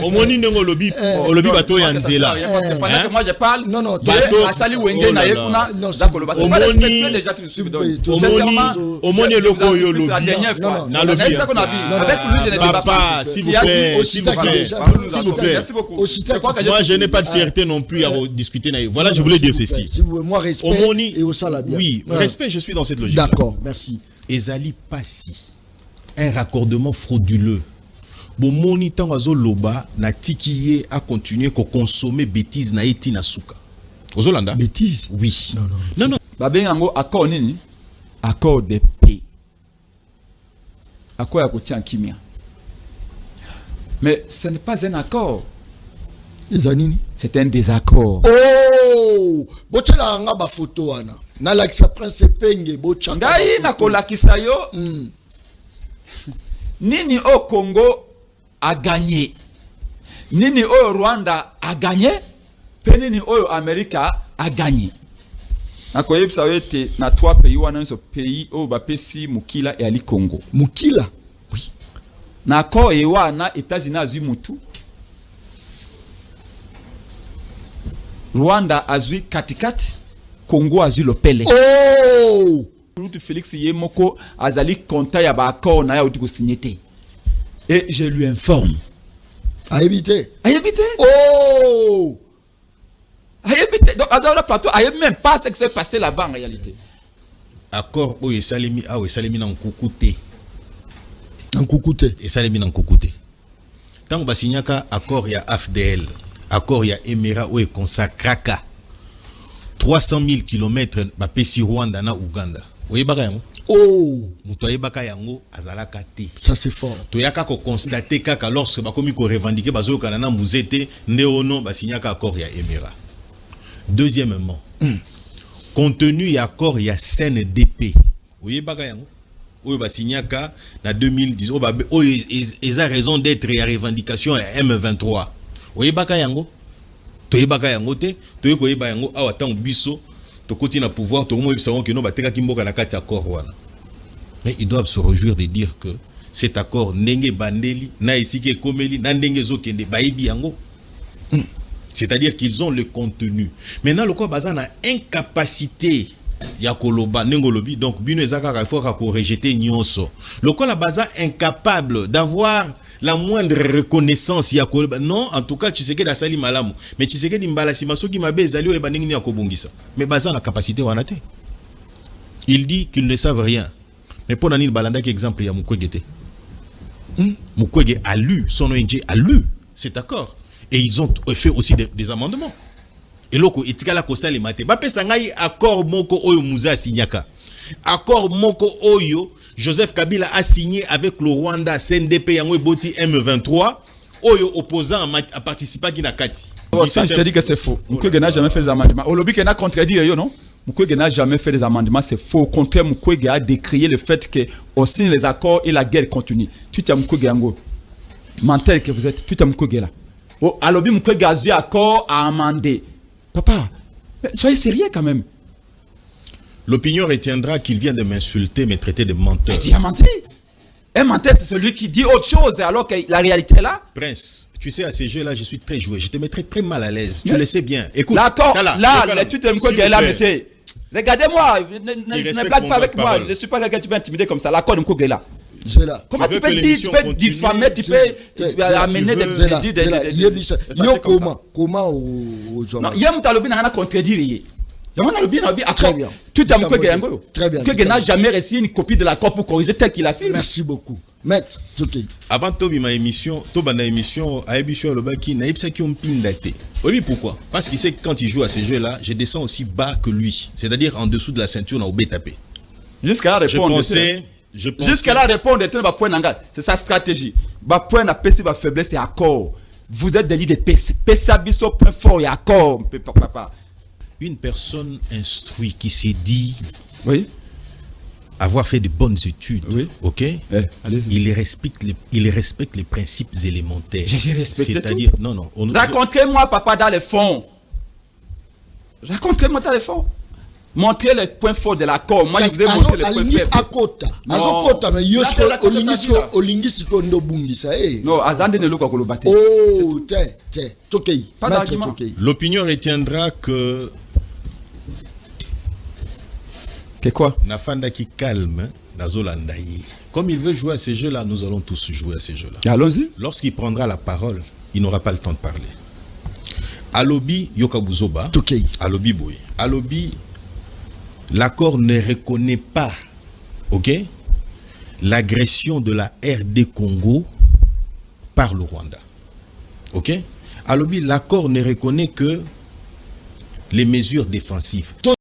Omoni ndongo lobi bato ya nzela. Parce que pendant que moi je parle, non, bato asali wenge na yekuna d'accord ba. C'est pas respectueux les gens qui nous suivent donc. Omoni loko yo lobi. Na lobi. C'est ça qu'on a dit. Avec lui je ne débat pas. S'il vous plaît, s'il vous plaît. Merci beaucoup. Moi je n'ai pas de fierté non plus à discuter. Voilà, je voulais dire ceci. Moi respect et au salabia. Oui, respect, je suis dans cette logique. D'accord, merci. Ezali Passi, un raccordement frauduleux. Bon moni tango azo loba na tikiye a continuer ko consommer bêtises na eti na suka. Ozolanda? Bêtises? Oui. Non. Babengango accord nini? Accord de paix. Accord ya kotia kimia. Mais ce n'est pas un accord. C'est un désaccord. Oh! Bochela nga ba photo wana. Na lakisa prince penge bocha. Ngai na kolakisa yo. Nini au Congo a gagné. Nini au Rwanda a gagné. Pe nini au Amérique a gagné. Nakoyebisa wete na 3 pays wana so pays au bapesi mukila et ali Congo. Mukila? Oui. Na ko e wana États-Unis azu mutu. Rwanda azui katikati, Congo azui lopele. Oh! Félix Yemoko azali konta ya ba accord na ya utiko signété. Et je lui informe. A éviter. Oh! A éviter. Donc azala plateau, a même pas ce qui s'est passé là-bas en réalité. Accord o esalemi na nkukute. Nkukute. Esalemi na nkukute. Tango basinyaka accord ya AFDL. Accord ya Emira ou consacraka 300 000 km bapesi Rwanda na Uganda. Oyebaka yango? Oh, muto oyebaka yango azalaka te. Ça c'est fort. Toyaka ko constater kaka lorsque bakomi ko revendiquer bazokana na muzete néono basinyaka accord ya Emira. Deuxièmement, contenu ya accord ya CNDP. Oyebaka yango? Oyo basinyaka na 2010 oyo eza raison d'être ya revendication ya M23. Oyebaka yango toyebaka yango te toyekoyeba yango awa tango biso tokoti na pouvoir tokomoyebisa yango ke no batekaki mboka na kati accord wana. Mais ils doivent se réjouir de dire que cet accord ndenge bandeli na esike ekomeli na ndenge ezokende bayebi yango. C'est-à-dire qu'ils ont le contenu. Maintenant le corps baza na incapacité ya koloba nengolobi donc bino ezaka ka faut ko rejeter nyonso. Le corps la baza incapable d'avoir la moindre reconnaissance ya koloba. Non, en tout cas Tshisekedi asali malamu. Mais Tshisekedi mbala sima soki mabe ezali o ebandengi ni akobongisa. Mais baza na capacité wana te. Il dit qu'ils ne savent rien. Mais pour nani balanda ki exemple ya Mukwege te. Mukwege a lu, son ONG a lu cet accord. Et ils ont fait aussi des amendements. Et loko etikala ko sali mate. Ba pesa ngai accord moko oyo Muza signaka. Accord moko oyo Joseph Kabila a signé avec le Rwanda CNDP yango eboti M23 oyo opposant a participé à Kati. Ça je te dis que c'est faux. Mukwege n'a jamais fait des amendements. Olobi n'a contredit yo non? Mukwege n'a jamais fait des amendements, c'est faux. Au contraire, Mukwege a décrié le fait que on signe les accords et la guerre continue. Tu t'es Mukwege yango. Menteur que vous êtes, tu t'es Mukwege là. Oh, alobi Mukwege a eu accord à amender. Papa, soyez sérieux quand même. L'opinion retiendra qu'il vient de m'insulter, me traiter de menteur. Il a menti. Un menteur, c'est celui qui dit autre chose alors que la réalité est là. Prince, tu sais, à ces jeux-là, je suis très joué. Je te mettrai très mal à l'aise. Tu le sais bien. Écoute, d'accord, là, tu t'aimes quoi, là, monsieur. Regardez-moi, ne blague pas avec moi. Je ne suis pas quelqu'un qui peut intimider comme ça. L'accord de Mukwege là. Comment tu peux dire, tu peux diffamer, tu peux amener des comment non, il y a un talobi n'a rien à contredire. Très bien. Tu t'as Mukwege yango. Très bien. Mukwege n'a jamais reçu une copie de l'accord pour corriger tel qu'il a fait. Merci beaucoup. Maître, ok. Avant Tobi ma émission, Tobana émission, à émission Lobaki, naïbsa qui ont pindaté. Oui, pourquoi? Parce qu'il sait que quand il joue à ces jeux-là, je descends aussi bas que lui. C'est-à-dire en dessous de la ceinture, on a obé tapé. Jusqu'à là répondre. Jusqu'à là répondre, c'est sa stratégie. Ba point na PC ba faiblesse c'est accord. Vous êtes des leaders de PC. PC abisso point fort et accord, papa. Une personne instruite qui s'est dit oui avoir fait de bonnes études, oui. Ok, il respecte les principes élémentaires. J'ai respecté. C'est-à-dire non. Racontez-moi papa dans les fonds. Racontez-moi dans les fonds. Montrer les points forts de l'accord. Moi, je vous ai montré les points faibles. Akota. Azokota mais yosko olingisiko ndo bungisa eh. Non, azande ne loko kolobate. Oh, te. Tokei. Pas d'argument. L'opinion retiendra que quoi? Nafanda qui calme, Nazolandaï. Comme il veut jouer à ces jeux-là, nous allons tous jouer à ces jeux-là. Allons-y. Lorsqu'il prendra la parole, il n'aura pas le temps de parler. Alobi Yokabuzoba. Tokei. Alobi Boy. Alobi, l'accord ne reconnaît pas, ok, l'agression de la RD Congo par le Rwanda. Ok? Alobi, l'accord ne reconnaît que les mesures défensives.